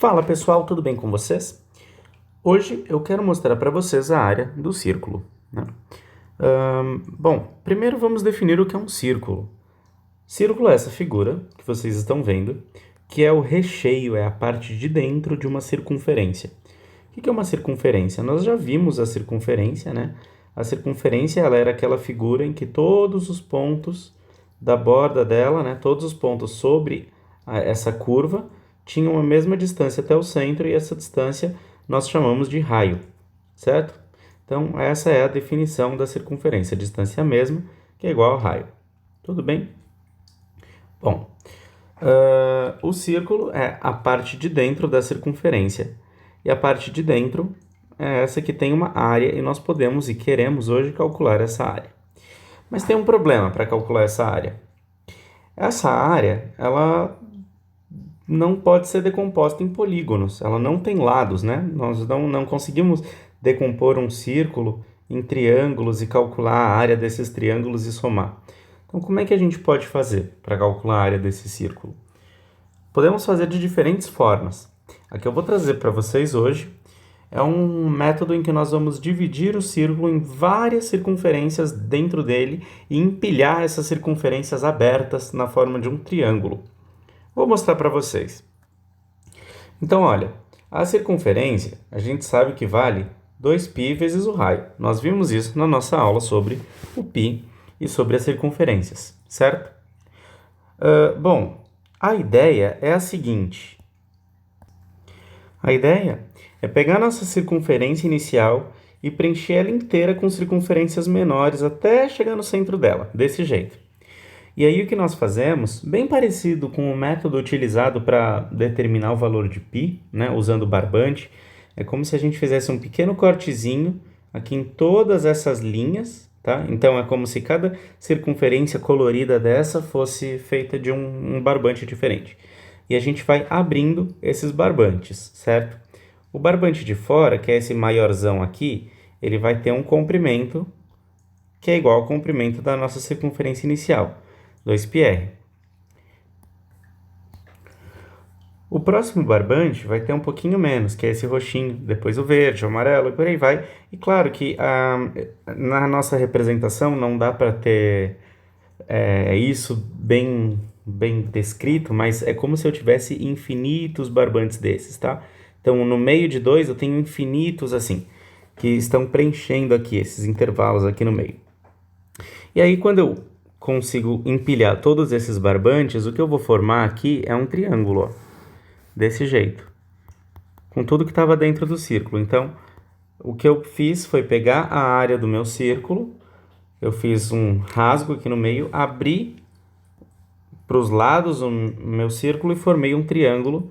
Fala pessoal, tudo bem com vocês? Hoje eu quero mostrar para vocês a área do círculo, né? Bom, primeiro vamos definir o que é um círculo. Círculo é essa figura que vocês estão vendo, que é o recheio, é a parte de dentro de uma circunferência. O que é uma circunferência? Nós já vimos a circunferência, né? A circunferência ela era aquela figura em que todos os pontos da borda dela, né, todos os pontos sobre essa curva, tinham a mesma distância até o centro e essa distância nós chamamos de raio, certo? Então, essa é a definição da circunferência, a distância mesma, que é igual ao raio. Tudo bem? Bom, o círculo é a parte de dentro da circunferência. E a parte de dentro é essa que tem uma área e nós podemos e queremos hoje calcular essa área. Mas tem um problema para calcular essa área. Essa área, ela não pode ser decomposta em polígonos, ela não tem lados, né? Nós não conseguimos decompor um círculo em triângulos e calcular a área desses triângulos e somar. Então, como é que a gente pode fazer para calcular a área desse círculo? Podemos fazer de diferentes formas. A que eu vou trazer para vocês hoje é um método em que nós vamos dividir o círculo em várias circunferências dentro dele e empilhar essas circunferências abertas na forma de um triângulo. Vou mostrar para vocês. Então, olha, a circunferência a gente sabe que vale 2π vezes o raio. Nós vimos isso na nossa aula sobre o π e sobre as circunferências, certo? Bom, a ideia é a seguinte. A ideia é pegar nossa circunferência inicial e preencher ela inteira com circunferências menores até chegar no centro dela, desse jeito. E aí o que nós fazemos, bem parecido com o método utilizado para determinar o valor de π, né, usando o barbante, é como se a gente fizesse um pequeno cortezinho aqui em todas essas linhas, tá? Então é como se cada circunferência colorida dessa fosse feita de um barbante diferente. E a gente vai abrindo esses barbantes, certo? O barbante de fora, que é esse maiorzão aqui, ele vai ter um comprimento que é igual ao comprimento da nossa circunferência inicial, 2πr. O próximo barbante vai ter um pouquinho menos, que é esse roxinho, depois o verde, o amarelo e por aí vai. E claro que na nossa representação não dá para ter isso bem descrito, mas é como se eu tivesse infinitos barbantes desses, tá? Então, no meio de dois eu tenho infinitos assim, que estão preenchendo aqui esses intervalos aqui no meio. E aí, quando eu consigo empilhar todos esses barbantes, o que eu vou formar aqui é um triângulo, ó, desse jeito, com tudo que estava dentro do círculo. Então, o que eu fiz foi pegar a área do meu círculo, eu fiz um rasgo aqui no meio, abri para os lados o meu círculo e formei um triângulo.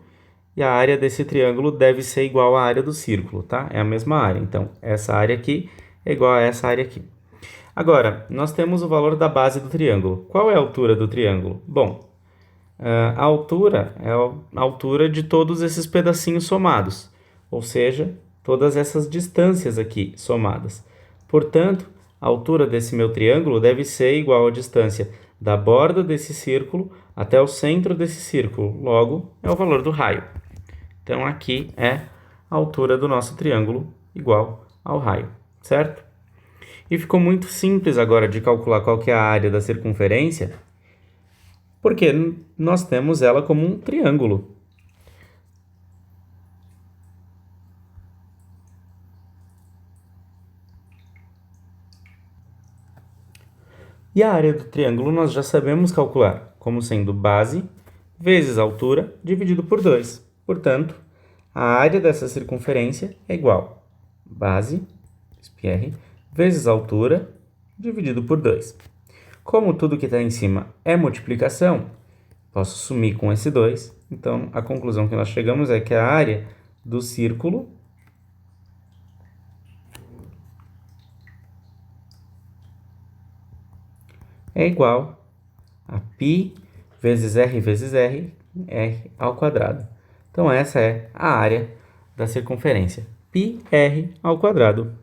E a área desse triângulo deve ser igual à área do círculo, tá? É a mesma área. Então, essa área aqui é igual a essa área aqui. Agora, nós temos o valor da base do triângulo. Qual é a altura do triângulo? Bom, a altura é a altura de todos esses pedacinhos somados, ou seja, todas essas distâncias aqui somadas. Portanto, a altura desse meu triângulo deve ser igual à distância da borda desse círculo até o centro desse círculo. Logo, é o valor do raio. Então, aqui é a altura do nosso triângulo igual ao raio, certo? E ficou muito simples agora de calcular qual que é a área da circunferência, porque nós temos ela como um triângulo. E a área do triângulo nós já sabemos calcular, como sendo base vezes altura dividido por 2. Portanto, a área dessa circunferência é igual a base, πr, vezes altura dividido por 2. Como tudo que está em cima é multiplicação, posso sumir com esse 2. Então, a conclusão que nós chegamos é que a área do círculo é igual a π vezes r, r ao quadrado. Então, essa é a área da circunferência, πr ao quadrado.